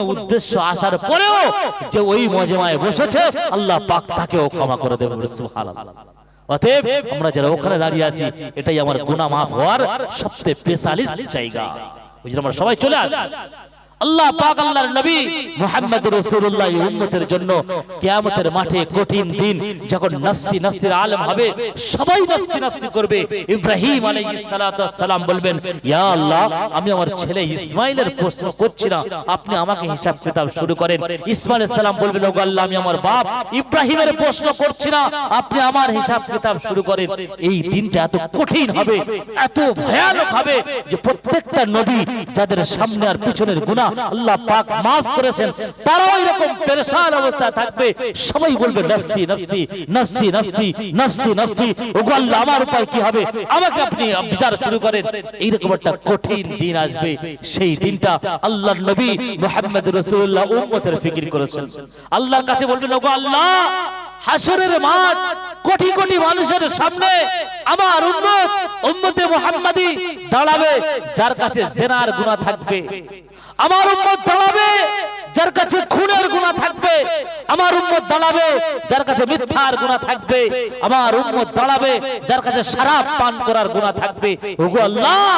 উদ্দেশ্য আসার পরেও যে ওই মজমায় বসেছে আল্লাহ পাক তাকেও ক্ষমা করে দেবেন সুবহানাল্লাহ। অতএব আমরা যারা ওখানে দাঁড়িয়ে আছি এটাই আমার গুনাহ মাফ হওয়ার সবচেয়ে স্পেশালিস্ট জায়গা। ওই জন্য আমরা সবাই চলে আসি। আল্লাহ পাক আল্লাহর নবী মুহাম্মদুর রাসূলুল্লাহ এই উম্মতের জন্য কিয়ামতের মাঠে কঠিন দিন যখন নফসি নফসির আলম হবে, সবাই নফসি নফসি করবে। ইব্রাহিম আলাইহিস সালাতু ওয়াস সালাম বলবেন, ইয়া আল্লাহ, আমি আমার ছেলে ইসমাইলের প্রশ্ন করছি না, আপনি আমাকে হিসাব কিতাব শুরু করেন। ইসমাইল আলাইহিস সালাম বলবেন, ওগো আল্লাহ, আমি আমার বাপ ইব্রাহিমের প্রশ্ন করছি না, আপনি আমার হিসাব কিতাব শুরু করেন। এই দিনটা এত কঠিন হবে, এত ভয়ানক হবে যে প্রত্যেকটা নবী যাদের সামনে আর পিছনের গুনাহ আল্লাহ পাক maaf করেছেন তারাও এরকম পেরেশান অবস্থায় থাকবে। সবাই বলবে নফসি নফসি নফসি নফসি নফসি নফসি, ওগো আল্লাহ, আমার উপায় কি হবে, আমাকে আপনি বিচার শুরু করেন। এইরকম একটা কঠিন দিন আসবে। সেই দিনটা আল্লাহর নবী মুহাম্মদুর রাসূলুল্লাহ উম্মতের ফিকির করেছেন। আল্লাহর কাছে বলবেন, ওগো আল্লাহ, হাসরের মাঠ কোটি কোটি মানুষের সামনে আমার উম্মতে মুহাম্মাদি দাঁড়াবে যার কাছে জিনার গুনাহ থাকবে, আমার উম্মত দাঁড়াবে যার কাছে খুনের গুনাহ থাকবে, আমার উম্মত দাঁড়াবে যার কাছে মিথ্যার গুনাহ থাকবে, আমার উম্মত দাঁড়াবে যার কাছে শরাব পান করার গুনাহ থাকবে। ওগো আল্লাহ,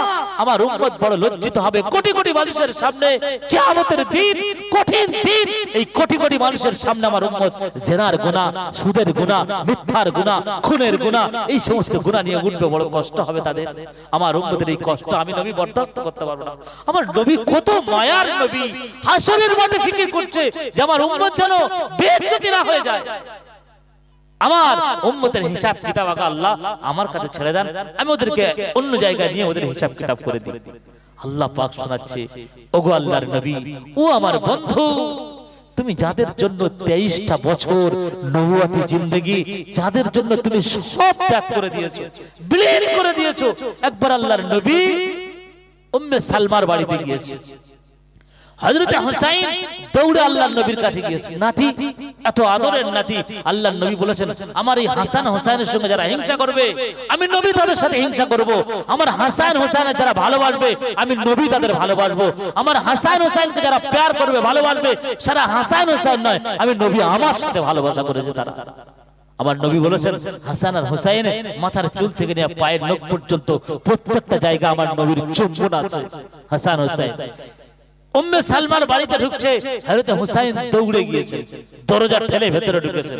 আমার উম্মত বড় লজ্জিত হবে কোটি কোটি মানুষের সামনে। কিয়ামতের দিন, কঠিন দিন, এই কোটি কোটি মানুষের সামনে আমার উম্মত জিনার গুনাহ, সুদের গুনাহ, মিথ্যার গুনাহ, খুনের গুনাহ, এই সমস্ত গুনাহ নিয়ে উঠবে। বড় কষ্ট হবে তাদের। আমার উম্মতের এই কষ্ট আমি নবী বরদাস্ত করতে পারবো না। আমার নবী কত মায়ার নবী, হাসরের মাঠে ফিকির করছে যে আমার উম্মত যেন বেইজ্জতি না হয়ে যায়। আমার উম্মতের হিসাব কিতাব আল্লাহ আমার কাছে ছেড়ে দেন, আমি ওদেরকে অন্য জায়গায় নিয়ে ওদের হিসাব কিতাব করে দিই। আল্লাহ পাক শোনাচ্ছে, ওগো আল্লাহর নবী, ও আমার বন্ধু, তুমি যাদের জন্য 23টা বছর নবুয়তি জিন্দেগি, যাদের জন্য তুমি সব ত্যাগ করে দিয়েছো, বিলীন করে দিয়েছো, একবার আল্লাহর নবী উম্মে সালমার বাড়িতে গিয়েছে। হযরত হুসাইন দৌড়ে আল্লাহর নবীর কাছে গিয়েছে। নাতি, এত আদরের নাতি। আল্লাহর নবী বলেছেন, আমার এই হাসান হোসেনের সঙ্গে যারা হিংসা করবে আমি নবী তাদের সাথে হিংসা করব। আমার হাসান হোসেনের যারা ভালোবাসবে আমি নবী তাদের ভালোবাসবো। আমার হাসান হোসেনকে যারা প্যার করবে, ভালোবাসবে, সারা হাসান হোসেন নয়, আমি নবী আমার সাথে ভালোবাসা করেছে তারা। আমার নবী বলেছেন, হাসান আর হুসাইন মাথার চুল থেকে নিয়ে পায়ের নখ পর্যন্ত প্রত্যেকটা জায়গা আমার নবীর চুম্বন আছে। হাসান হোসেন উম্মে সালমার বাড়িতে ঢুকছে, হযরত হুসাইন দৌড়ে গিয়েছে, দরজা ঠেলে ভেতরে ঢুকেছে।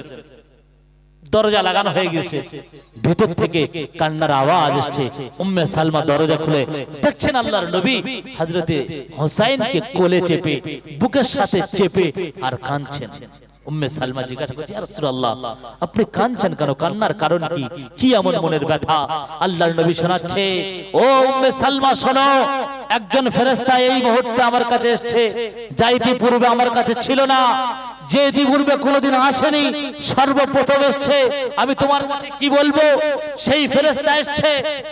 দরজা লাগানো হয়ে গেছে, ভেতর থেকে কান্নার আওয়াজ আসছে। উম্মে সালমা দরজা খুলে দেখছেন আল্লাহর নবী হযরতে হুসাইনকে কোলে চেপে, বুকের সাথে চেপে আর কাঁদছেন। উম্মে সালমা জিজ্ঞাসা করছে, ইয়া রাসূলুল্লাহ, আপনি কাঁদছেন কেন? কান্নার কারণ কি? কি এমন মনের ব্যথা? আল্লাহর নবী শোনাচ্ছে, ও উম্মে সালমা শোনো, একজন ফেরেশতা এই মুহূর্তে আমার কাছে এসেছে, যা ইতিপূর্বে আমার কাছে ছিল না, যে ইতিপূর্বে কোনোদিন আসেনি, সর্বপ্রথম এসেছে। আমি তোমার কাছে কি বলবো? সেই ফেরেশতা এসেছে,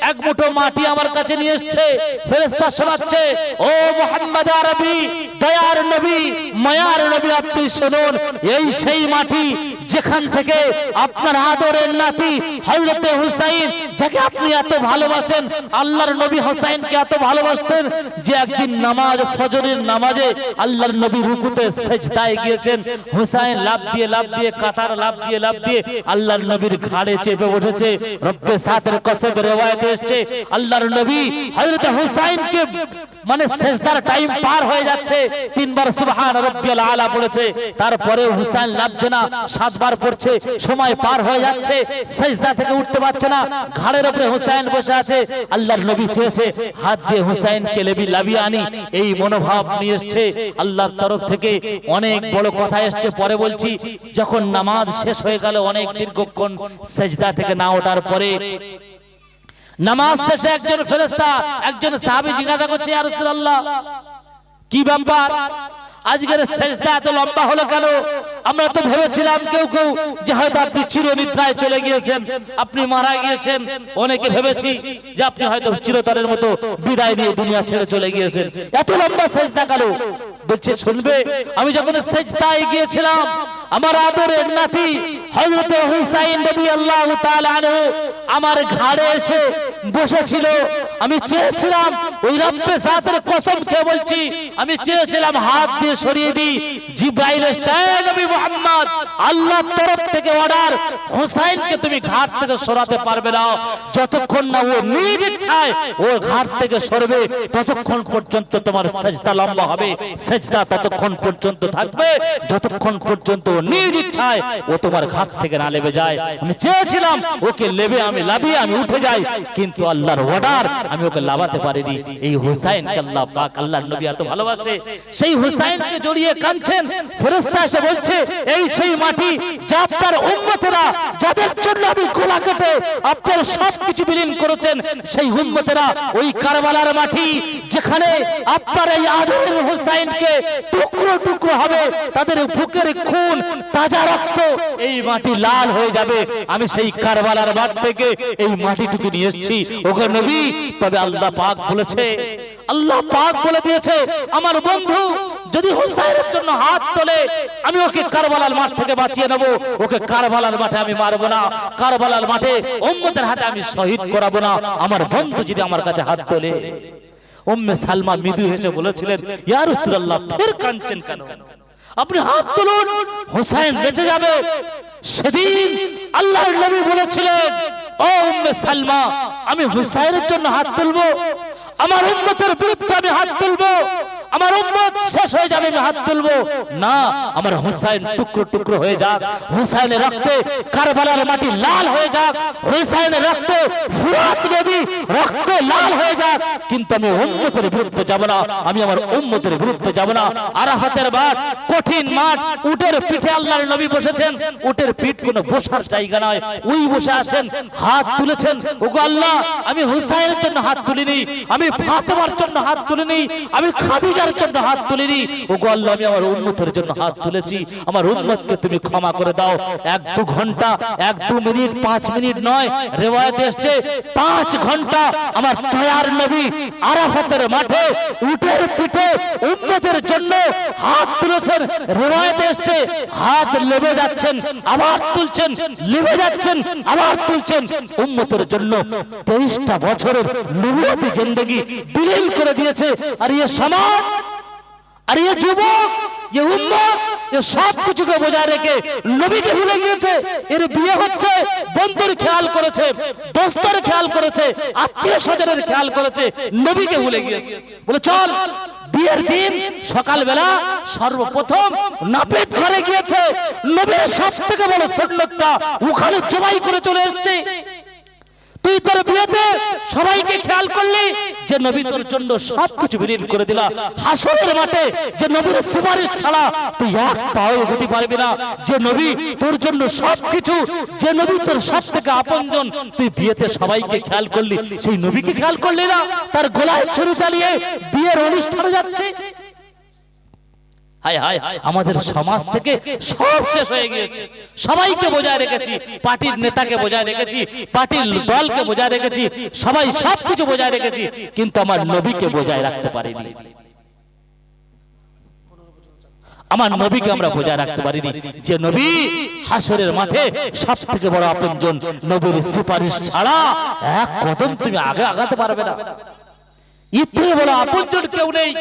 এক মুঠো মাটি আমার কাছে নিয়ে এসেছে। ফেরেশতা শোনাচ্ছে, ও মুহাম্মদ আরবি, দয়ার নবী, মায়ার নবী, আপনি শুনুন, এই সেই মাটি যেখান থেকে আপনার আদরের নাতি হযরত হুসাইন, যাকে আপনি এত ভালোবাসেন, আল্লাহর নবী হুসাইনকে এত ভালোবাসতেন যে একদিন নামাজ, ফজরের নামাজে আল্লাহর নবী রুকুতে সিজদায় গিয়েছেন। হুসাইন লাফ দিয়ে কাতার লাফ দিয়ে আল্লাহর নবীর ঘাড়ে চেপে বসেছে। রব্বে সাতের কসম riwayat এসেছে, আল্লাহর নবী হযরত হুসাইনকে মানে সিজদার টাইম পার হয়ে যাচ্ছে, 3 বার সুবহান রাব্বিয়াল আলা পড়েছে, তারপরে হুসাইন লাফছে না, 7 বার পড়ছে, সময় পার হয়ে যাচ্ছে, সিজদা থেকে উঠতে পারছে না, ঘাড়ের উপরে হুসাইন বসে আছে। আল্লাহর নবী চেয়েছে হাত দিয়ে হুসাইনকে লাভিয়ে আনি, এই মনোভাব নিয়ে এসেছে আল্লাহর তরফ থেকে। অনেক বড় কথা এসেছে, পরে বলছি। যখন নামাজ শেষ হয়ে গেল, অনেক দীর্ঘক্ষণ সিজদা থেকে না ওঠার পরে নামাজ শেষে একজন ফেরেশতা, একজন সাহাবী জিজ্ঞাসা করছে, ইয়া রাসূলুল্লাহ, কি ব্যাপার আজকের সিজদা এত লম্বা হলো কেন? আমরা তো ভেবেছিলাম কেউ যে হয়তো আপনি চিরনিদ্রায় চলে গিয়েছেন, আপনি মারা গিয়েছেন। অনেকে ভেবেছি যে আপনি হয়তো চিরতরের মতো বিদায় নিয়ে দুনিয়া ছেড়ে চলে গিয়েছেন। এত লম্বা সিজদা কেন? বলছে, শুনবে, আমি যখন সিজদায় গিয়েছিলাম, আমার আদরের নাতি হযরত হুসাইন রাদিয়াল্লাহু তাআলা আনহু আমার ঘাড়ে এসে বসেছিল। আমি চেয়েছিলাম ওই রব্বে জাতের কসম খেয়ে বলছি, আমি চেয়েছিলাম হাত দিয়ে সরিয়ে দিই। জিবরাইল এসেছে, নবী মুহাম্মদ আল্লাহর তরফ থেকে অর্ডার, হুসাইনকে তুমি ঘাট থেকে সরাতে পারবে না যতক্ষণ না ও নিজ ইচ্ছায় ও ঘাট থেকে সরবে, ততক্ষণ পর্যন্ত তোমার সেজদা লম্বা হবে, সেজদা ততক্ষণ পর্যন্ত থাকবে যতক্ষণ পর্যন্ত ও নিজ ইচ্ছায় ও তোমার ঘাট থেকে না লেবে যায়। আমি চেয়েছিলাম ওকে লেবে আমি লাভিয়ে আমি উঠে যাই, কিন্তু আল্লাহর অর্ডার আমি ওকে লাভাতে পারিনি। এই হুসাইনকে আল্লাহ পাক আল্লাহর নবী এত ভালোবাসে, সেই হুসাইনকে জড়িয়ে কাঁদছেন। ফেরেশতা এসে বলছে, এই সেই মাটি যা আপনার উম্মতেরা, যাদের জন্য আমি গলা কেটে আপনার সবকিছু বিলীন করেছেন, সেই উম্মতেরা ওই কারবালার মাটি যেখানে আপনার এই আদরের হুসাইনকে টুকরো টুকরো হবে, তাদের বুকের খুন তাজা রক্ত এই মাটি লাল হয়ে যাবে। আমি সেই কারবালার মাঠ থেকে এই মাটিটুকু নিয়ে এসেছি ওগো নবী। তবে আল্লাহ পাক বলেছে, আল্লাহ পাক বলে দিয়েছে, আমার বন্ধু যদি হুসাইনের জন্য হাত তোলে আমি ওকে কারবালার মাঠ থেকে বাঁচিয়ে নেব, ওকে কারবালার মাঠে আমি মারবো না, কারবালার মাঠে উম্মতের হাতে আমি শহীদ করাবো না। আমার বন্ধু যদি আমার কাছে হাত তোলে। উম্মে সালমা মৃদু হেসে বলেছিলেন, ইয়া রাসূলুল্লাহ ফের কাঁদছেন কেন? আপনি হাত তুলুন, হুসাইন বেঁচে যাবে। সেদিন আল্লাহর নবী বলেছিলেন, ও উম্মে সালমা আমি হুসাইনের জন্য হাত তুলবো, আমার উম্মতের বিরুদ্ধে আমি হাত তুলবো, আমার উম্মত শেষ হয়ে যাবে আমি হাত তুলবো না। আমার হুসাইন টুকরো টুকরো হয়ে যাক, হুসাইনের রক্তে কারবালার মাটি লাল হয়ে যাক, হুসাইনের রক্তে ফুরাত নদী রক্তে লাল হয়ে যাক, কিন্তু আমি উম্মতের বিরুদ্ধে যাব না, আমি আমার উম্মতের বিরুদ্ধে যাব না। আরাফাতের মাঠ কঠিন মাঠ, উটের পিঠে আল্লাহর নবী বসেছেন, উটের পিঠ কোনো বসার জায়গা নয়, ওই বসে আছেন, হাত তুলেছেন। ওগো আল্লাহ আমি হুসাইনের জন্য হাত তুলিনি, আমি ফাতেমার জন্য হাত তুলিনি, আমি খাদিজার জন্য হাত তুলিনি, ওগো আল্লাহ আমি আমার উম্মতের জন্য হাত তুলেছি, আমার উম্মতকে তুমি ক্ষমা করে দাও। 1-2 ঘন্টা 1-2 মিনিট 5 মিনিট নয়, রিওয়ায়াতে এসেছে 5 ঘন্টা আমার দয়ার নবী আরাফাতের মাঠে উটের পিঠে উম্মতের জন্য হাত তুলেছেন। রিওয়ায়াতে এসেছে হাত লেবে যাচ্ছেন আবার তুলছেন, লেবে যাচ্ছেন আবার তুলছেন, উম্মতের জন্য 23টা বছরের নবুয়তি জিন্দেগি বিলীন করে দিয়েছে। আর এই সমাজ, আর এই যুবক, এই উম্মত, এই সব কিছুকে বজায় রেখে নবীকে ভুলে গিয়েছে। এর বিয়ে হচ্ছে, বন্ধুর খেয়াল করেছে, দোস্তের খেয়াল করেছে, আত্মীয় স্বজনের খেয়াল করেছে, নবীকে ভুলে গিয়েছে। বলে চল বিয়ের দিন সকালবেলা সর্বপ্রথম নাপিত ঘরে গিয়েছে, নবীর সব থেকে বড় সুন্নতটা ওখানে জবাই করে চলে এসেছে। তুই তোর বিয়েতে সবাইকে খেয়াল করলি যে নবী তোর জন্য সবকিছু বিলীন করে দিলা। হাসরের মাঠে যে নবীর সুপারিশ ছাড়া তুই এক পাও এগোতে পারবি না, যে নবী তোর জন্য সবকিছু, যে নবী তোর সব থেকে আপনজন, তুই বিয়েতে সবাইকে খেয়াল করলি, সেই নবীকে খেয়াল করলি না। তার গলায় ছুরি চালিয়ে বিয়ের অনুষ্ঠানে যাচ্ছে। হায় হায়, আমাদের সমাজ থেকে সব শেষ হয়ে গিয়েছে। সবাইকে বজায় রেখেছি, পার্টির নেতাকে বজায় রেখেছি, পার্টির দলকে বজায় রেখেছি, সবাই সবকিছু বজায় রেখেছি, কিন্তু আমার নবীকে বজায় রাখতে পারিনি। আমার নবীকে আমরা বজায় রাখতে পারিনি, যে নবী হাসরের মাঠে সব থেকে বড় আপনজন, নবীর সুপারিশ ছাড়া এক কদম তুমি আগে আগাতে পারবে না। এর থেকে বড় আপনজন কেউ নেই।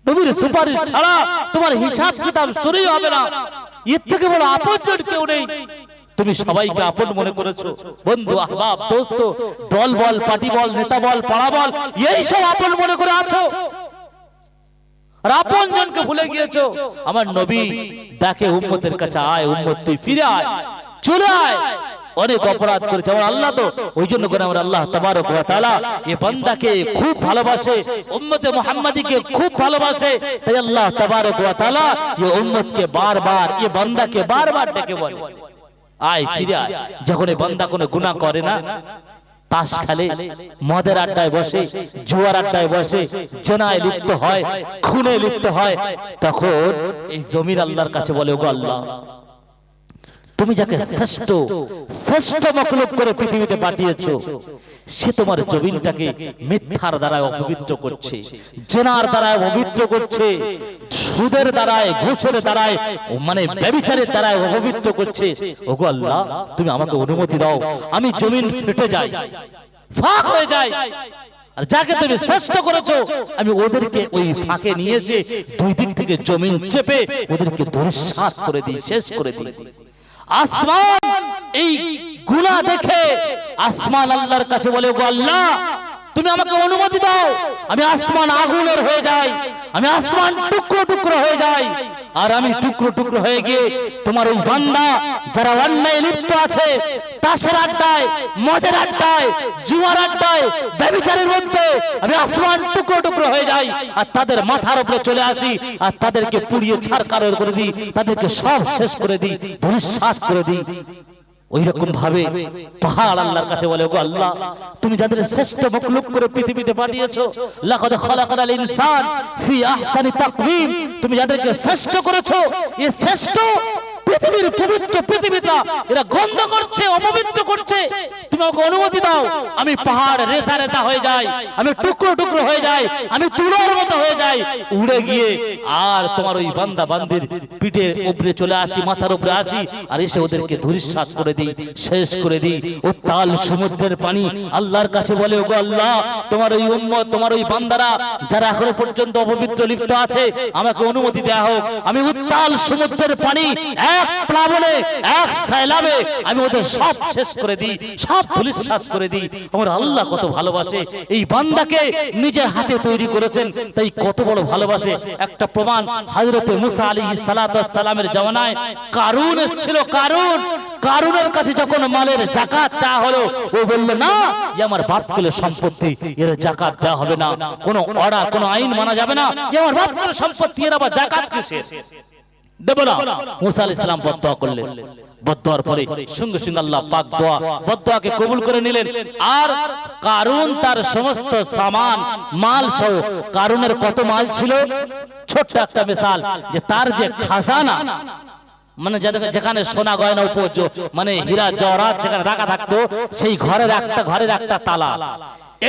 নবীর সুপারিশ ছাড়া তোমার হিসাব কিতাব শুরুই হবে না। এর থেকে বড় আপনজন কেউ নেই। তুমি সবাইকে আপন মনে করেছো, বন্ধু, আহবাব, দোস্ত, দল বল, পার্টি বল, নেতা বল, পাড়া বল, এই সব আপন মনে করে আছো, আর আপনজনকে ভুলে গিয়েছো। আমার নবী ডাকে উম্মতের কাছে, আয় উম্মত তুই ফিরে আয়, চলে আয়। অনেক অপরাধ করেছে আমার আল্লাহ, তো ওই জন্য করে আমার আল্লাহ তাবারক ওয়া তাআলা এই বান্দাকে খুব ভালোবাসে, উম্মতে মুহাম্মাদীকে খুব ভালোবাসে। তাই আল্লাহ তাবারক ওয়া তাআলা এই উম্মতকে বারবার, এই বান্দাকে বারবার ডেকে বলে, আয় ফিরে আয়। যখন এই বান্দা কোনো গুনাহ করে না, তাস খেলে, মদের আড্ডায় বসে, জুয়ার আড্ডায় বসে, জেনায় লিপ্ত হয়, খুনে লিপ্ত হয়, তখন এই জমির আল্লাহর কাছে বলে, ওগো আল্লাহ তুমি যাকে শ্রেষ্ঠ শ্রেষ্ঠ মখলুক করে পৃথিবীতে পাঠিয়েছো, সে তোমার জমিনটাকে মিথ্যার দ্বারা অপবিত্র করছে, জেনার দ্বারা অপবিত্র করছে, সুদের দ্বারায়, ঘুষের দ্বারায়, মানে ব্যভিচারের দ্বারায় অপবিত্র করছে। ওগো আল্লাহ তুমি আমাকে অনুমতি দাও, আমি জমিন ফেটে যাই, ফাঁক হয়ে যায়। আর যাকে তুমি শ্রেষ্ঠ করেছো আমি ওদেরকে ওই ফাঁকে নিয়ে এসে দুই দিক থেকে জমিন চেপে ওদেরকে ধূলিসাৎ করে দিই, শেষ করে দিই। আসমান এই গুনাহ দেখে আসমান আল্লাহর কাছে বলে, গো আল্লাহ তুমি আমাকে অনুমতি দাও, আমি আসমান আগুনের হয়ে যাই, আমি আসমান টুকরো টুকরো হয়ে যাই, আর আমি টুকরো টুকরো হয়ে গিয়ে তোমার ওই বান্দা যারা অন্যায় লিপ্ত আছে, তাসের আড্ডায়, মদের আড্ডায়, জুয়ার আড্ডায়, ব্যভিচারের মধ্যে আমি আসমান টুকরো টুকরো হয়ে যাই, আর তাদের মাথার উপরে চলে আসি, আর তাদেরকে পুড়িয়ে ছারখার করে দিই, তাদেরকে সব শেষ করে দিই, ধূলিসাৎ করে দিই। ওই রকম ভাবে পাহাড় আল্লাহর কাছে বলে, গো আল্লাহ তুমি যাদের শ্রেষ্ঠ মখলুক করে পৃথিবীতে পাঠিয়েছো, লাকাদ খালাকাল ইনসান ফি আহসানি তাকওয়িম, তুমি যাদেরকে শ্রেষ্ঠ করেছো, এই শ্রেষ্ঠ পৃথিবীর পবিত্র পৃথিবীটা এরা গন্ধ করছে, অপবিত্র করছে, তুমি আমাকে অনুমতি দাও, আমি পাহাড় রেসা রেসা হয়ে যাই, আমি টুকরো টুকরো হয়ে যাই, আমি তুলোর মতো হয়ে যাই, উড়ে গিয়ে আর তোমার ওই বান্দা বান্দির পিঠের উপরে চলে আসি, মাথার উপরে আসি, আর এসে ওদেরকে ধূলিসাৎ করে দিই, শেষ করে দিই। উত্তাল সমুদ্রের পানি আল্লাহর কাছে বলে, গো আল্লাহ তোমার ওই উম্মত, তোমার ওই বান্দারা যারা এখনো পর্যন্ত অপবিত্র লিপ্ত আছে, আমাকে অনুমতি দেয়া হোক, আমি উত্তাল সমুদ্রের পানি এক প্লাবনে, এক সাইলাবে আমি ওদের সব শেষ করে দিই, সব ধূলিসাৎ করে দিই। আমার আল্লাহ কত ভালোবাসে, এই বান্দাকে নিজের হাতে তৈরি করেছেন, তাই কত বড় ভালোবাসে। একটা প্রমাণ, হযরতে মুসা আলাইহিস সালাতু ওয়াস সালামের জামানায় কারুন এসেছিল। কারুনের কাছে যখন মালের যাকাত চা হলো, ও বলল না, এ আমার বাপকুলের সম্পত্তি, এর যাকাত দেওয়া হবে না, কোনো অর্ডার, কোনো আইন মানা যাবে না, এ আমার বাপকুলের সম্পত্তি, এর আবার যাকাত কিসের, দেব না। মুসা আলাইহিস সালাম বদদোয়া করলেন, বদদোয়ার পরে সঙ্গে সঙ্গে আল্লাহ পাক বদদোয়াকে কবুল করে নিলেন। আর কারুন তার সমস্ত সামান মাল সহ, কারুনের কত মাল ছিল, ছোট্ট একটা মিসাল, যে তার যে খাজানা, মানে যেখানে সোনা গয়না উপজ, মানে হীরা জওহরাত যেখানে রাখা থাকতো, সেই ঘরের একটা তালা,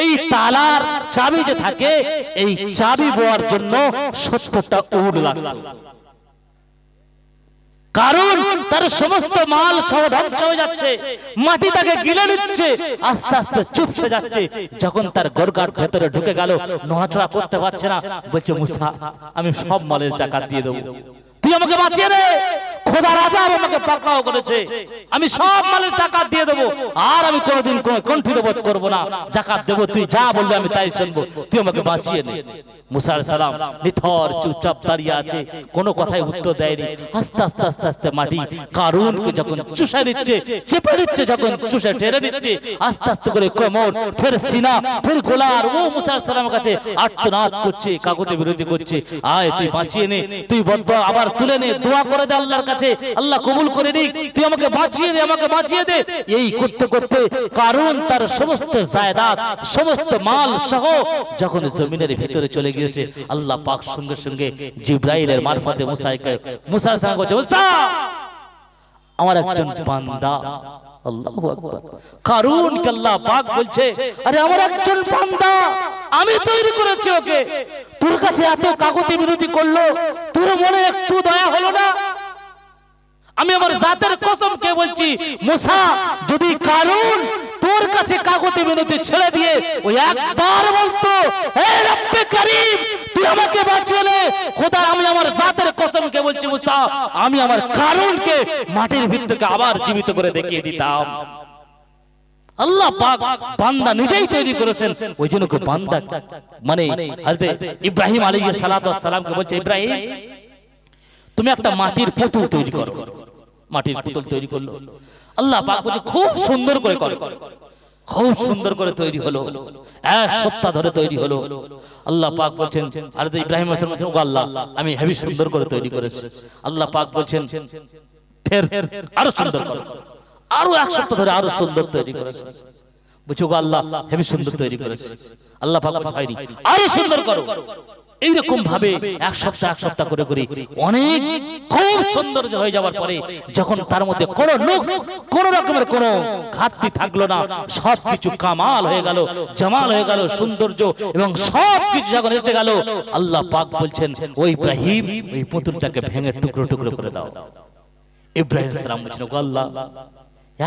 এই তালার চাবি যে থাকে, এই চাবি বোয়ার জন্য 70টা উট লাগতো। কারণ তার সমস্ত মাল সহ ধ্বংস হয়ে যাচ্ছে, মাটি তাকে গিলে নিচ্ছে, আস্তে আস্তে চুপসে যাচ্ছে। যখন তার গরগার ভেতরে ঢুকে গেল, নড়াচড়া করতে পারছে না, বলছে মুসা আমি সব মালের যাকাত দিয়ে দেবো, তুই আমাকে বাঁচিয়ে দে, খোদা রাজা আমাকে পাকড়াও করেছে, আমি সব মালের যাকাত দিয়ে দেবো, আর আমি কোনোদিন কোনো কণ্ঠিত বোধ করবো না, যাকাত দেবো, তুই যা বলবি আমি তাই শুনবো, তুই আমাকে বাঁচিয়ে নে। মুসা আলাইহিস সালাম নিথর চুপচাপ দাঁড়িয়ে আছে, কোনো কথাই উত্তর দেয়নি। আস্তে আস্তে আস্তে আস্তে মাটি কারুনকে যখন চুষে নিচ্ছে, চেপে নিচ্ছে, যখন চুষে টেনে নিচ্ছে, আস্তে আস্তে করে কোমর, ফের সিনা, ফের গোলার, ও মুসা আলাইহিস সালামের কাছে আর্তনাদ করছে, কাকুতি বিরতি করছে, আয় তুই বাঁচিয়ে নে, তুই বদদোয়া আবার তুলে নে, দোয়া করে দে আল্লাহর কাছে, আল্লাহ কবুল করে নিক, তুই আমাকে বাঁচিয়ে দে, আমাকে বাঁচিয়ে দে। এই করতে করতে কারুন তার সমস্ত জায়দাত, সমস্ত মাল সহ যখন জমিনের ভিতরে চলে গিয়েছে, আল্লাহ পাক সঙ্গে সঙ্গে জিবরাইলের মারফতে মুসা আলাইহিস সালাম বলছে, মুসা আমার একজন বান্দা, আল্লাহু আকবার, কারুনকে আল্লাহ পাক বলছে, আরে আমার একজন বান্দা, আমি তৈরি করেছি ওকে, তোর কাছে এত কাকুতি বিরতি করলো, তোর মনে একটু দয়া হলো না? আমি আমার জাতের কসমকে বলছি, মুসা যদি কারুন তোর কাছে কাকুতি বিনতি ছেড়ে দিয়ে ওই একবার বলতো, হে রব্বে করিম তুই আমাকে বাঁচিয়ে নে, খোদা আমি আমার জাতের কসমকে বলছি মুসা, আমি আমার কারুনকে মাটির ভিতর থেকে আবার জীবিত করে দেখিয়ে দিতাম। আল্লাহ পাক বান্দা নিজেই তৈরি করেছেন, ওই জন্য বান্দা মানে হযরত ইব্রাহিম আলাইহিস সালাতু ওয়াস সালামকে বলছে, ইব্রাহিম তুমি একটা মাটির পুতুল তৈরি করো। মাটির পুতুল তৈরি করলো, আল্লাহ পাক বলছে খুব সুন্দর করে করো, খুব সুন্দর করে তৈরি হলো, এক সপ্তাহ ধরে তৈরি হলো। আল্লাহ পাক বলছেন, হযরত ইব্রাহিম আলাইহিস সালাম বলছেন, ও আল্লাহ আমি হেভি সুন্দর করে তৈরি করেছি। আল্লাহ পাক বলছেন ফের আরো সুন্দর করো, আরো এক সপ্তাহ ধরে আরো সুন্দর তৈরি করেছে। বলছো গো আল্লাহ হেভি সুন্দর তৈরি করেছে। আল্লাহ পাক বলছেন আরো সুন্দর করো। এইরকম ভাবে এক সপ্তাহ করে করে অনেক খুব সুন্দর হয়ে যাওয়ার পরে যখন তার মধ্যে কোনো নুকস, কোনো রকমের কোনো ঘাটতি থাকলো না, সবকিছু কামাল হয়ে গেল, জামাল হয়ে গেল, সৌন্দর্য এবং সবকিছু যখন এসে গেল, আল্লাহ পাক বলছেন, ওই ইব্রাহিম ওই পুতুলটাকে ভেঙে টুকরো টুকরো করে দাও। ইব্রাহিম সালাম বলছেন, ও আল্লাহ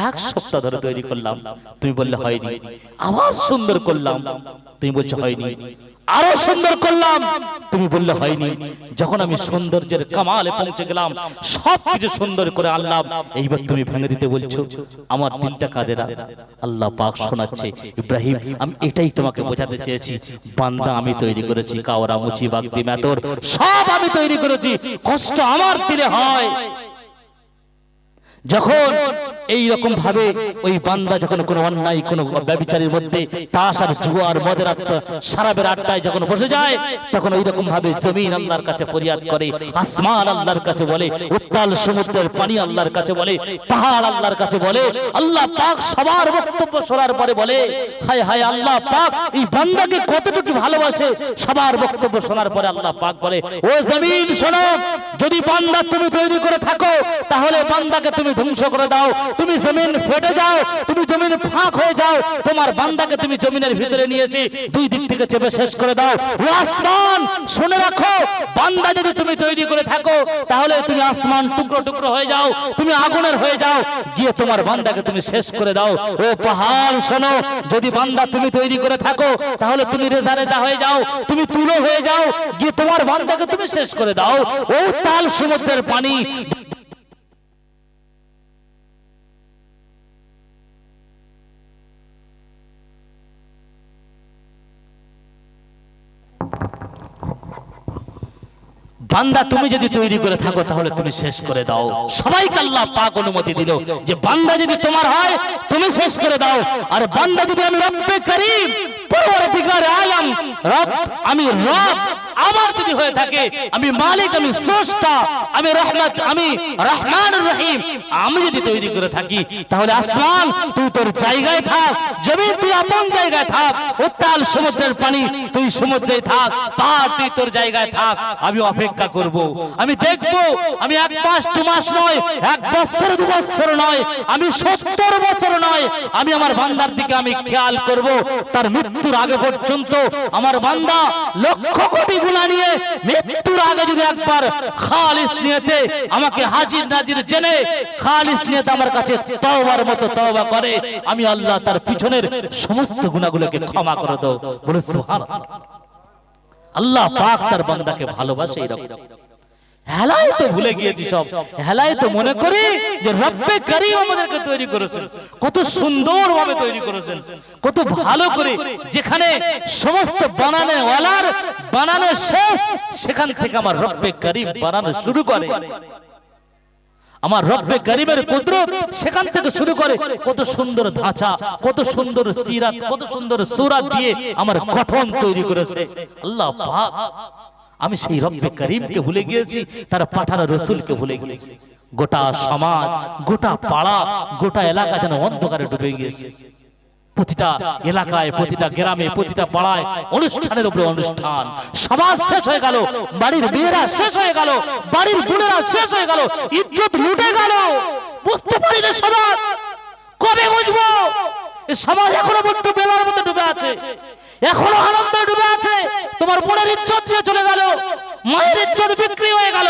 এক সপ্তাহ ধরে তৈরি করলাম, তুমি বললে হয়নি। আবার সুন্দর করলাম, তুমি বলছো হয়নি। আরো সুন্দর করলাম, তুমি বললে হয়নি। যখন আমি সৌন্দর্যের কামালে পৌঁছে গেলাম, সবকিছু সুন্দর করে আনলাম, এইবার তুমি ভেঙে দিতে বলছো, আমার দিলটা কাঁদে না। আল্লাহ পাক শোনাচ্ছে, ইব্রাহিম আমি এটাই তোমাকে বোঝাতে চেয়েছি, বান্দা আমি তৈরি করেছি, কাওরা মুচি বাগদি মেতর সব আমি তৈরি করেছি, কষ্ট আমার দিলে হয়। যখন এই রকম ভাবে ওই বান্দা যখন কোনো অন্যায় কোনো ব্যভিচারীর মধ্যে তাস আর জুয়ার মদের শরাবের আড্ডায় যখন বসে যায়, তখন ওই রকম ভাবে জমিন আল্লাহর কাছে ফরিয়াদ করে, আসমান আল্লাহর কাছে বলে, উত্তাল সমুদ্রের পানি আল্লাহর কাছে বলে, পাহাড় আল্লাহর কাছে বলে। আল্লাহ পাক সবার বক্তব্য শোনার পরে বলে, হায় হায় আল্লাহ পাক এই বান্দাকে কতটুকু ভালোবাসে। সবার বক্তব্য শোনার পরে আল্লাহ পাক বলে, ও জমিন শোনো, যদি বান্দা তুমি তৈরি করে থাকো তাহলে বান্দাকে তুমি ধ্বংস করে দাও, তুমি জমিন ফেটে যাও, তুমি জমিন ফাঁক হয়ে যাও, তোমার বান্দাকে তুমি জমিনের ভিতরে নিয়ে এসে দুই দিক থেকে চেপে শেষ করে দাও। ও আসমান শুনে রাখো, বান্দা যদি তুমি তৈরি করে থাকো তাহলে তুমি আসমান টুকরো টুকরো হয়ে যাও, তুমি আগুনের হয়ে যাও, গিয়ে তোমার বান্দাকে তুমি শেষ করে দাও। ও পাহাড় শোনো, যদি বান্দা তুমি তৈরি করে থাকো তাহলে তুমি রেজা রেজা হয়ে যাও, তুমি তুলো হয়ে যাও, গিয়ে তোমার বান্দাকে তুমি শেষ করে দাও। ও তাল সমুদ্রের পানি বান্দা তুমি যদি তৈরি করে থাকো তাহলে তুমি শেষ করে দাও। সবাইকে আল্লাহ পাক অনুমতি দিল যে বান্দা যদি তোমার হয় তুমি শেষ করে দাও, আর বান্দা যদি আমি রব্বে করিম পরওয়ারদিগার আলম রব, আমি রব আমার যদি হয়ে থাকে, আমি মালিক, আমি স্রষ্টা, আমি রহমত, আমি রহমানুর রহিম, আমি যদি তৈরি করে থাকি তাহলে আসমান তুই তোর জায়গায় থাক, জমিন তুই আপন জায়গায় থাক, উত্তাল সমুদ্রের পানি তুই সমুদ্রে থাক, পাহাড় তুই তোর জায়গায় থাক। আমি অপেক্ষা করব, আমি দেখব, আমি 1 মাস 2 মাস নয়, 1 বছর 2 বছর নয়, আমি 70 বছর নয়, আমি আমার বান্দার দিকে আমি খেয়াল করব। তার মৃত্যুর আগে পর্যন্ত আমার বান্দা লক্ষ কোটি গুনাহ নিয়ে মৃত্যুর আগে যদি একবার খালিস নিয়তে আমাকে হাজির নাজির জেনে খালিস নিয়তে আমার কাছে তওবার মতো তওবা করে, আমি আল্লাহ তার পিছনের সমস্ত গুনাহগুলোকে ক্ষমা করে দেব। বলে সুবহানাল্লাহ। আল্লাহ পাক তার বান্দাকে ভালোবাসে এরকম। হেলাই তো ভুলে গিয়েছি সব, হেলাই তো মনে করি যে রব্বে করিম আমাদেরকে তৈরি করেছেন, কত সুন্দর ভাবে তৈরি করেছেন, কত ভালো করে, যেখানে সমস্ত বানানো ওয়ালার বানানো শেষ, সেখান থেকে আমার রব্বে করিম বানানো শুরু করে। আমার রব্বে করিমের কুদরত সেখান থেকে শুরু করে, কত সুন্দর ধাঁচা, কত সুন্দর সিরাত, কত সুন্দর সূরাত দিয়ে আমার গঠন তৈরি করেছে আল্লাহ পাক। আমি সেই রব্বে করিমকে ভুলে গিয়েছি, তার পাঠানো রাসূলকে ভুলে গিয়েছি। গোটা সমাজ, গোটা পাড়া, গোটা এলাকা যেন অন্ধকারে ডুবে গিয়েছে। প্রতিটা এলাকায়, প্রতিটা গ্রামে, প্রতিটা পাড়ায় অনুষ্ঠানের উপরে অনুষ্ঠান। সমাজ শেষ হয়ে গেল, বাড়ির মেয়েরা শেষ হয়ে গেল, বাড়ির বোনেরা শেষ হয়ে গেল, ইজ্জত লুটে গেল। বুঝতে পারি না সমাজ কবে বুঝবো। এই সমাজ এখনো বড্ড বেলার মধ্যে ডুবে আছে, এখনো আনন্দে ডুবে আছে। তোমার বোনের ইজ্জত দিয়ে চলে গেল, মায়ের ইজ্জত বিক্রি হয়ে গেল,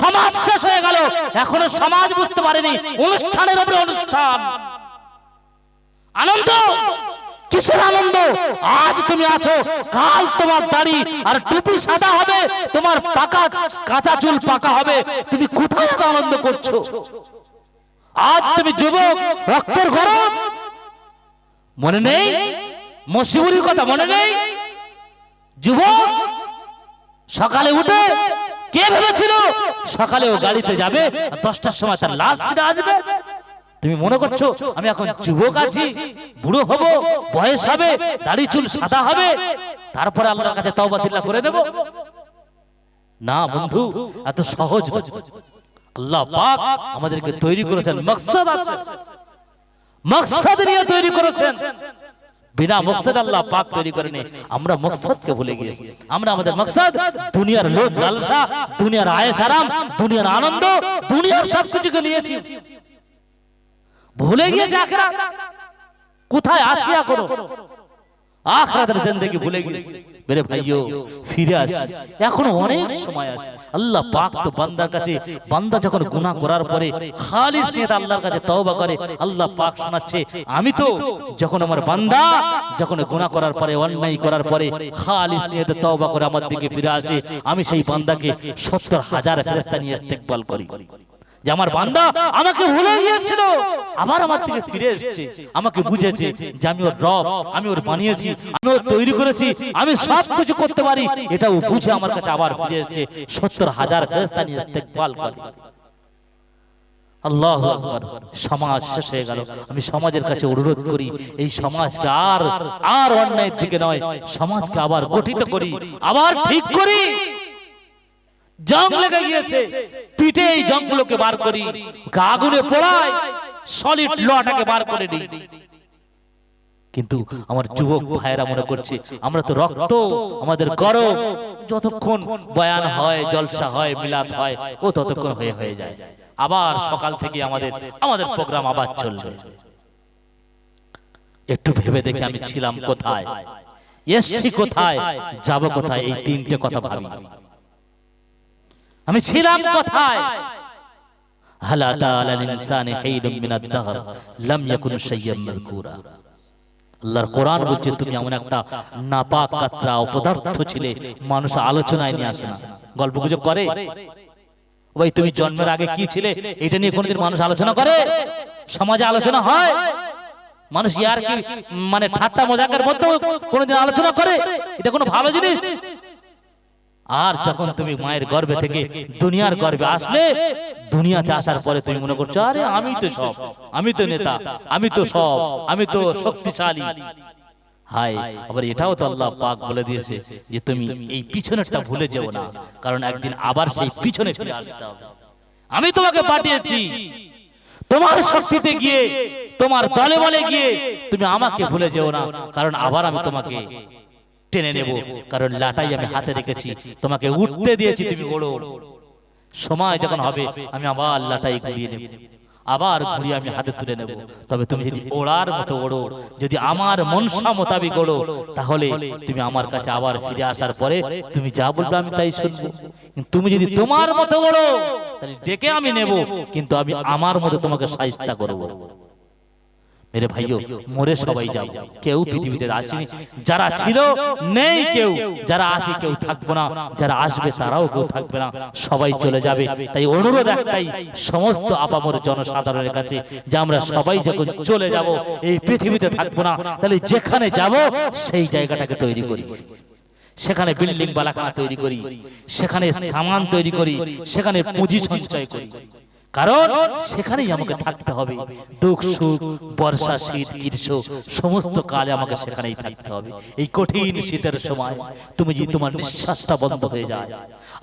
সমাজ শেষ হয়ে গেল, এখনো সমাজ বুঝতে পারেনি অনুষ্ঠানের উপরে অনুষ্ঠান। আনন্দ কিসের আনন্দ? আজ তুমি আছো, কাল তোমার দাড়ি আর টুপি সাদা হবে, তোমার পাকা কাঁচা চুল পাকা হবে, তুমি কোথায় এত আনন্দ করছো? আজ তুমি যুবক, রক্তের গরম মনে নেই? মসিবুরির কথা মনে নেই? যুবক সকালে উঠে কে ভেবেছিল সকালেও গাড়িতে যাবে, 10টার সময় তার লাশ ফিরে আসবে? তুমি মনে করছো আমি এখন যুবক আছি, বুড়ো হব, বয়স হবে, দাড়ি চুল সাদা হবে, তারপরে আল্লাহর কাছে তওবা তিল্লা করে নেব? না বন্ধু, এত সহজ নয়। আল্লাহ পাক আমাদেরকে তৈরি করেছেন, মাকসাদ আছে, মাকসাদ নিয়ে তৈরি করেছেন। বিনা মাকসাদ আল্লাহ পাক তৈরি করেনি। আমরা মাকসাদকে ভুলে গিয়েছি। আমরা আমাদের মাকসাদ দুনিয়ার লোভ লালসা, দুনিয়ার আয়েশ আরাম, দুনিয়ার আনন্দ, দুনিয়ার সবকিছুকে নিয়েছি, ভুলে গিয়েছে আখিরাত কোথায় আছে এখনো। আখিরাতের জিন্দেগি ভুলে গেছি। মেরে ভাইও ফিরে আসি, এখনো অনেক সময় আছে। আল্লাহ পাক তো বান্দার কাছে, বান্দা যখন গুনাহ করার পরে খালিস নিয়তে আল্লাহর কাছে তওবা করে, আল্লাহ পাক শোনাচ্ছে আমি তো যখন আমার বান্দা যখন গুনাহ করার পরে, অন্যায় করার পরে খালিস নিয়তে তওবা করে আমার দিকে ফিরে আসে, আমি সেই বান্দাকে ৭০,০০০ ফেরেশতা নিয়ে ইস্তেকবাল করি। যে আমার বান্দা আমাকে ভুলে গিয়েছিল, আবার আমার দিকে ফিরে এসেছে, আমাকে বুঝেছে যে আমি ওর রব, আমি ওর বানিয়েছি, আমি ওর তৈরি করেছি, আমি সব কিছু করতে পারি, এটাও বুঝে আমার কাছে আবার ফিরে এসেছে। ৭০,০০০ ফেরেশতা নিয়ে ইস্তেকবাল করে। আল্লাহু আকবার। সমাজ শেষ হয়ে গেল। আমি সমাজের কাছে অনুরোধ করি, এই সমাজকে আর অন্যায়ের দিকে নয়, সমাজকে আবার গঠিত করি, আবার ঠিক করি। জং লেগে গিয়েছে, পিঠে এই জংগুলোকে বার করি, আগুনে পোড়াই, সলিড লটাকে বার করে দিই। কিন্তু আমার যুবক ভাইয়েরা মনে করছে আমরা তো রক্ত, আমাদের গরম, যতক্ষণ বয়ান হয়, জলসা হয়, মিলাদ হয়, ও ততক্ষণ হয়ে যায়। আবার সকাল থেকে আমাদের প্রোগ্রাম আবার চলবে। একটু ভেবে দেখে আমি ছিলাম কোথায়, এসছি কোথায়, যাব কোথায়, এই তিনটে কথা ভাবি। আমি ছিলাম কোথায়? হাল আতা আলাল ইনসানি হিনুম মিনাদ দাহর লাম ইয়াকুন শাইয়্যান মাযকুরা। আল্লাহর কোরআন বলছে তুমি এমন একটা নাপাক কাতরা অপদার্থ ছিলে, মানুষ আলোচনায় নিয়ে আসে না, গল্পগুজব করে। ভাই তুমি জন্মের আগে কি ছিলে এটা নিয়ে কোনোদিন মানুষ আলোচনা করে? সমাজে আলোচনা হয়? মানুষ ইয়ার কি মানে ঠাট্টা মজাকের মধ্যেও কোনোদিন আলোচনা করে? এটা কোনো ভালো জিনিস? আর যখন তুমি মায়ের গর্ভে থেকে দুনিয়ার গর্ভে আসলে, দুনিয়াতে আসার পরে তুমি মনে করছো আরে আমি তো সব, আমি তো নেতা, আমি তো সব, আমি তো শক্তিশালী। হায়, আবার এটাও তো আল্লাহ পাক বলে দিয়েছে যে তুমি এই পিছনেরটা ভুলে যেও না, কারণ একদিন আবার সেই পিছনে ফিরে আসতে হবে। আমি তোমাকে পাঠিয়েছি তোমার শক্তিতে গিয়ে, তোমার দলে বলে গিয়ে, তুমি আমাকে ভুলে যেও না, কারণ আবার আমি তোমাকে টেনে নেব, কারণ লাটাই আমি হাতে রেখেছি, তোমাকে উঠতে দিয়েছি, তুমি ওড়ো। সময় যখন হবে আমি আবার লাটাই ঘুরিয়ে নেব, আবার ঘুরিয়ে আমি হাতে তুলে নেব। তবে তুমি যদি ওড়ার মতো ওড়ো, যদি আমার মনসা মোতাবিক ওড়ো, তাহলে তুমি আমার কাছে আবার ফিরে আসার পরে তুমি যা বলবে আমি তাই শুনবো। তুমি যদি তোমার মতো ওড়ো, তাহলে ডেকে আমি নেব, কিন্তু আমি আমার মতো তোমাকে শায়েস্তা করব। মেরে ভাইও, মরে সবাই যাও, কেউ পৃথিবীতে আসেনি, যারা ছিল নেই কেউ, যারা আছে কেউ থাকবে না, যারা আসবে তারাও কেউ থাকবে না, সবাই চলে যাবে। তাই অনুরোধ একটাই সমস্ত আপামর জনসাধারণের কাছে, যে আমরা সবাই যখন চলে যাব, এই পৃথিবীতে থাকবো না, তাহলে যেখানে যাব সেই জায়গাটাকে তৈরি করি, সেখানে বিল্ডিং বালাখানা তৈরি করি, সেখানে সামান তৈরি করি, সেখানে পুঁজি সঞ্চয় করি, কারণ সেখানেই আমাকে থাকতে হবে। দুঃখ সুখ, বর্ষা শীত গ্রীষ্ম সমস্ত কালে আমাকে সেখানেই থাকতে হবে। এই কঠিন শীতের সময় তুমি যদি তোমার নিঃশ্বাসটা বন্ধ হয়ে যায়,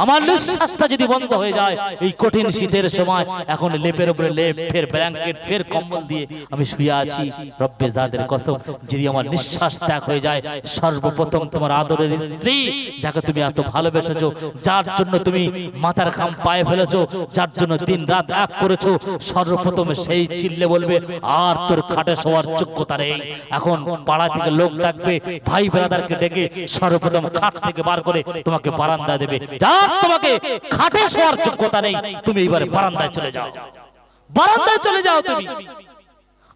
আমার নিঃশ্বাসটা যদি বন্ধ হয়ে যায়, এই কঠিন শীতের সময় এখন লেপের উপরে লেপ, ফের ব্ল্যাঙ্কেট, ফের কম্বল দিয়ে আমি শুয়ে আছি, রব্বে জাতের কসম, যদি আমার নিঃশ্বাস ত্যাগ হয়ে যায়, সর্বপ্রথম তোমার আদরের স্ত্রী, যাকে তুমি এত ভালোবেসেছো, যার জন্য তুমি মাথার ঘাম পায়ে ফেলেছো, যার জন্য দিন রাত এক করেছো, সর্বপ্রথম সেই চিল্লে বলবে আর তোর খাটে শোয়ার যোগ্যতা নেই। এখন পাড়া থেকে লোক ডাকবে, ভাই ব্রাদারকে ডেকে সর্বপ্রথম খাট থেকে বার করে তোমাকে বারান্দা দেবে, যার তোমাকে খাটে শোয়ার যোগ্যতা নেই, তুমি এবারে বারান্দায় চলে যাও, বারান্দায় চলে যাও তুমি।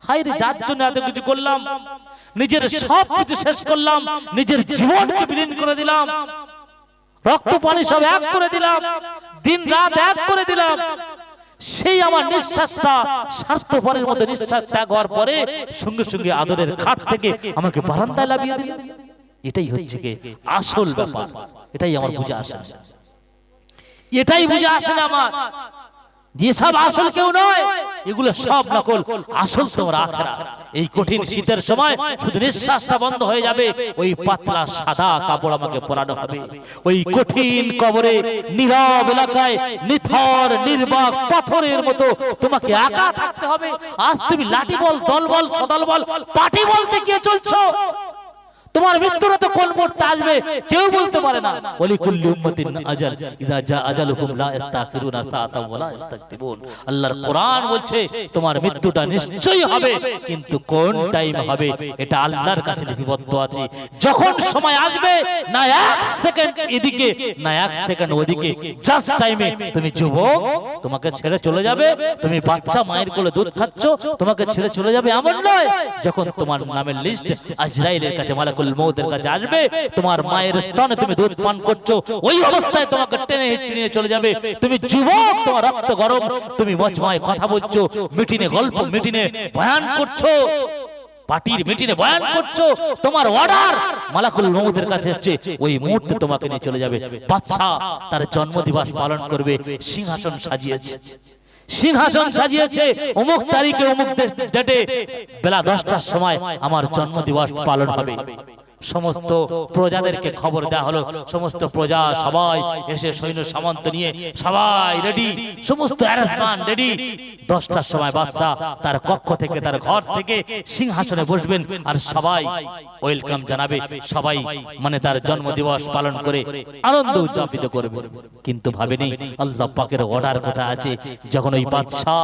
হায় রে, যার জন্য এত কিছু করলাম, নিজের সব কিছু শেষ করলাম, নিজের জীবনকে বিলীন করে দিলাম, রক্ত পানি সব এক করে দিলাম, দিন রাত এক করে দিলাম, সেই আমার নিঃশ্বাসটা স্বার্থপরের মতো নিঃশ্বাস ত্যাগ হওয়ার পরে সঙ্গে সঙ্গে আদরের খাট থেকে আমাকে বারান্দায় লাভিয়ে দিল। এটাই হচ্ছে কি আসল ব্যাপার, এটাই আমার বুঝে আসে না, এটাই বুঝে আসে না আমার। যেসব আসল কেউ নয়, এগুলো সব নকল, আসল তোমার আখিরাত। এই কঠিন শীতের সময় শুধু নিঃশ্বাসটা বন্ধ হয়ে যাবে, ওই পাতলা সাদা কাপড় আমাকে পরানো হবে, ওই কঠিন কবরে নীরব এলাকায় নিথর নির্বাক পাথরের মতো তোমাকে একা থাকতে হবে। আজ তুমি লাঠি বল, দল বল, সদল বল, পার্টি বলতে গিয়ে চলছো, তোমার মৃত্যুর তো কোন মুহূর্তে আসবে কেউ বলতে পারে না। ওয়ালি কুল্লি উম্মাতিন আজাল ইযা জা আজালুহুম লা ইস্তাখিরুনা সাআতাও ওয়া লা ইস্তাকদিবুন। আল্লাহর কোরআন বলছে তোমার মৃত্যুটা নিশ্চয়ই হবে, কিন্তু কোন টাইম হবে এটা আল্লাহর কাছে লিপিবদ্ধ আছে। যখন সময় আসবে না এক সেকেন্ড এদিকে না এক সেকেন্ড ওদিকে, জাস্ট টাইমে তুমি যুবক তোমাকে ছেড়ে চলে যাবে, তুমি বাচ্চা মায়ের কোলে দুধ খাচ্ছ তোমাকে ছেড়ে চলে যাবে এমন নয়। যখন তোমার নামের লিস্ট আজরাইলের কাছে মালাকুল মউতের কাছে আসবে, তোমার মায়ের স্তনে তুমি দুধ পান করছো, ওই অবস্থায় তোমাকে টেনে হিঁচড়ে নিয়ে চলে যাবে। তুমি যুবক, তোমার রক্ত গরম, তুমি মজমায় কথা বলছো, মিটিনে গল্প, মিটিনে বয়ান করছো, পার্টির মিটিনে বয়ান করছো, তোমার অর্ডার মালাকুল মউতের কাছে এসেছে, ওই মুহূর্তে তোমাকে নিয়ে চলে যাবে। বাদশা তার জন্মদিবস পালন করবে, সিংহাসন সাজিয়েছে, সিংহাসন সাজিয়েছে, অমুক তারিখে অমুক ডেটে বেলা 10টার সময় আমার জন্মদিবস পালন হবে। সমস্ত প্রজাদেরকে খবর দেওয়া হলো, সমস্ত প্রজা সবাই এসে সৈন্য সামন্ত নিয়ে সবাই রেডি, সমস্ত অ্যারেঞ্জমেন্ট রেডি। 10টার সময় বাদশা তার কক্ষ থেকে, তার ঘর থেকে সিংহাসনে বসবেন আর সবাই ওয়েলকাম জানাবে, সবাই মানে তার জন্মদিবস পালন করে আনন্দ উদযাপিত করবে। কিন্তু ভাবেনি আল্লাহ পাকের অর্ডার কথা আছে, যখন ওই বাদশা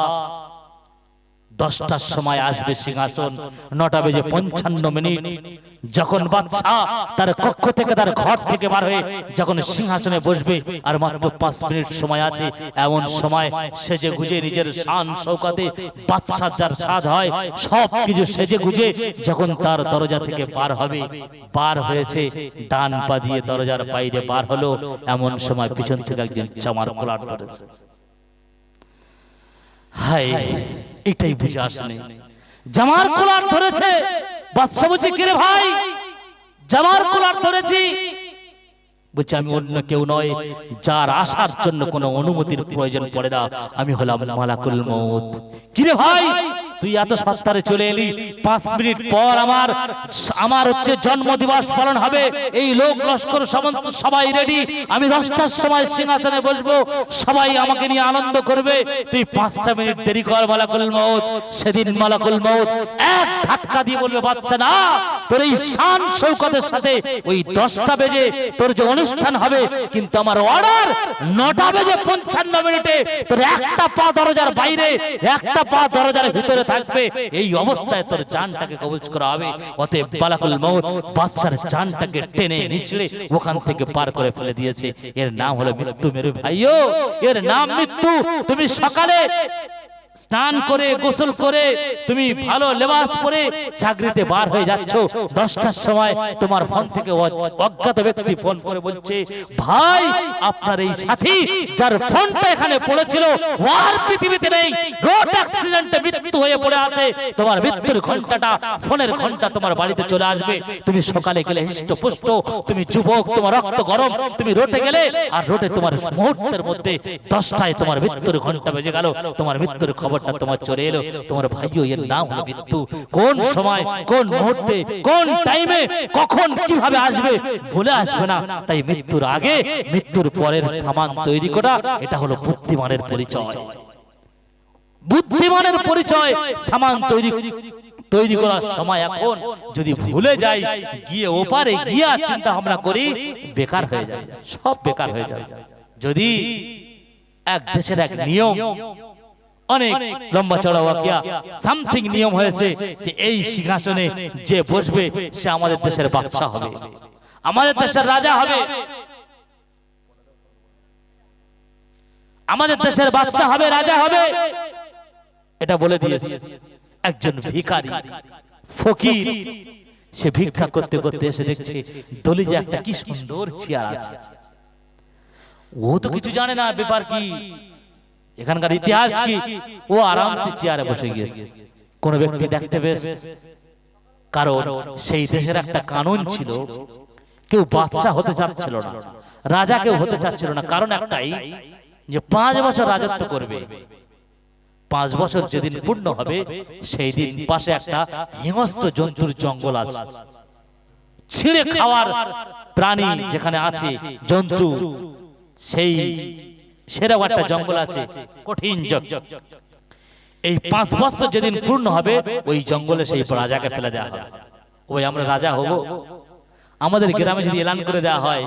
10টার সময় আসবে সিংহাসন, 9:55 যখন বাদশা তার কক্ষ থেকে, তার ঘর থেকে বার হয়ে যখন সিংহাসনে বসবে, আর মাত্র 5 মিনিট সময় আছে, এমন সময় সেজে গুজে নিজের শান শৌকতে বাদশা যার সাজ হয় সব কিছু সেজে গুজে যখন তার দরজা থেকে পার হবে, পার হয়েছে, ডান পা দিয়ে দরজার বাইরে পার হলো, এমন সময় পিছন থেকে একজন জামার কলার ধরেছে। হায়, এটাই বুঝে আসেনি, জামার কলার ধরেছে। বাদশা বলছে, কে রে ভাই? জামার কলার ধরেছি। বলছে, আমি অন্য কেউ নয়, যার আসার জন্য কোনো অনুমতির প্রয়োজন পড়ে না, আমি হলাম মালাকুল মউত। কি রে ভাই, তুই এত সত্তারে চলে এলি, 5 মিনিট পর আমার হচ্ছে জন্মদিবস পালন হবে, এই লোক লস্কর সামন্ত সবাই রেডি, আমি 10টার সময় সিংহাসনে বসবো, সবাই আমাকে নিয়ে আনন্দ করবে, তুই 5টা মিনিট দেরি কর মালাকুল মউত। সেদিন মালাকুল মউত এক ধাক্কা দিয়ে বলবে, বাদশা না, তোর এই শান শৌকতের সাথে ওই 10টা বেজে তোর যে অনুষ্ঠান হবে, কিন্তু আমার অর্ডার 9:55 তোর একটা পা দরজার বাইরে, একটা পা দরজার ভিতরে থাকবে, এই অবস্থায় তোর জানটাকে কবজ করা হবে। অতএব মালাকুল মউত বাদশার জানটাকে টেনে নিচড়ে ওখান থেকে পার করে ফেলে দিয়েছে। এর নাম হলো মৃত্যু। মেরে ভাইও, এর নাম মৃত্যু। তুমি সকালে স্নান করে গোসল করে তুমি ভালো লেবাস পরে চাকরিতে বার হয়ে যাচ্ছ, 10টার সময় তোমার ফোন থেকে অজ্ঞাত ব্যক্তি ফোন করে বলছে, ভাই আপনার এই সাথী যার ফোনটা এখানে পড়েছিল আর পৃথিবীতে নেই, রোড অ্যাক্সিডেন্টে মৃত্যু হয়ে পড়ে আছে, তোমার মৃত্যুর ঘন্টাটা, ফোনের ঘন্টা তোমার বাড়িতে চলে আসবে। তুমি সকালে গেলে হৃষ্টপুষ্ট, তুমি যুবক, তোমার রক্ত গরম, তুমি রোডে গেলে, আর রোডে তোমার মুহূর্তের মধ্যে 10টায় তোমার মৃত্যুর ঘন্টা বেজে গেল, তোমার মৃত্যুর খবরটা তোমার চলে এলো। তোমার ভাইও, এর নাম হলো মৃত্যু। কোন সময়, কোন মুহূর্তে, কোন টাইমে, কখন কিভাবে আসবে বলে আসবে না। তাই মৃত্যুর আগে, মৃত্যুর পরের সামান তৈরি করা, এটা হলো বুদ্ধিমানের পরিচয়। বুদ্ধিমানের পরিচয় সামান তৈরি করার সময় এখন যদি ভুলে যাই, গিয়ে ওপারে গিয়ে চিন্তা ভাবনা করি, বেকার হয়ে যায়, সব বেকার হয়ে যায়। যদি এক দেশের এক নিয়ম, অনেক লম্বা চড়া ওয়াকিয়া, সামথিং নিয়ম হয়েছে যে এই সিংহাসনে যে বসবে সে আমাদের দেশের বাদশা হবে, আমাদের দেশের রাজা হবে, আমাদের দেশের বাদশা হবে, রাজা হবে, এটা বলে দিয়েছে। একজন ভিখারি ফকির, সে ভিক্ষা করতে করতে এসে দেখছে দলিজে একটা কি সুন্দর চেয়ার আছে। ও তো কিছু জানে না ব্যাপার কি, এখানকার ইতিহাস কি, ও আরামসে চেয়ারে বসে গিয়েছে। কোন ব্যক্তি দেখতে পেয়েছ, কারণ সেই দেশের একটা কানুন ছিল, কেউ বাদশা হতে চাচ্ছিল না, রাজা কেউ হতে চাচ্ছিল না। কারণ একটাই, যে 5 বছর রাজত্ব করবে, 5 বছর যেদিন পূর্ণ হবে সেই দিন পাশে একটা হিংস্র জন্তুর জঙ্গল আছে, ছিঁড়ে খাওয়ার প্রাণী যেখানে আছে, জন্তু, সেই সেরা একটা জঙ্গল আছে, কঠিন জঙ্গল। এই 5 বছর যেদিন পূর্ণ হবে ওই জঙ্গলে সেই রাজাকে ফেলে দেওয়া হবে। ওই আমরা রাজা হব, আমাদের গ্রামে যদি এলান করে দেওয়া হয়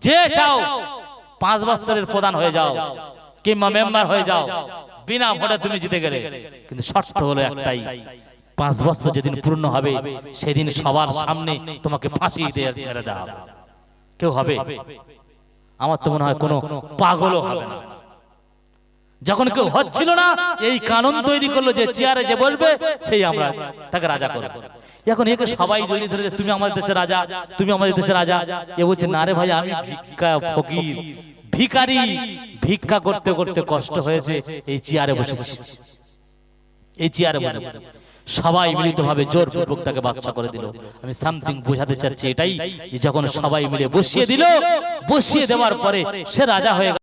যে চাও 5 বছরের প্রধান হয়ে যাও কিংবা মেম্বার হয়ে যাও, বিনা ভোটে তুমি জিতে গেলে, কিন্তু শর্ত হলো একটাই, 5 বছর যেদিন পূর্ণ হবে সেদিন সবার সামনে তোমাকে ফাঁসি দিয়ে মেরে দেওয়া হবে। কেউ হবে? আমার তো মনে হয় কোনো পাগলও হবে না। যখন কেউ হচ্ছিল না, এই কানুন তৈরি করলো যে চেয়ারে যে বসবে সেই আমরা তাকে রাজা করব। এখন একে সবাই জড়িয়ে ধরে, তুমি আমাদের দেশের রাজা, তুমি আমাদের দেশের রাজা। এ বলছে না রে ভাই, আমি ভিক্ষা ফকির ভিখারি, ভিক্ষা করতে করতে কষ্ট হয়েছে, এই চেয়ারে বসেছি, এই চেয়ারে বসেছি। সবাই মিলিতভাবে জোরপূর্বক তাকে বাদশা করে দিল। আমি সামথিং বোঝাতে চাচ্ছি এটাই, যে যখন সবাই মিলে বসিয়ে দিল, বসিয়ে দেওয়ার পরে সে রাজা হয়ে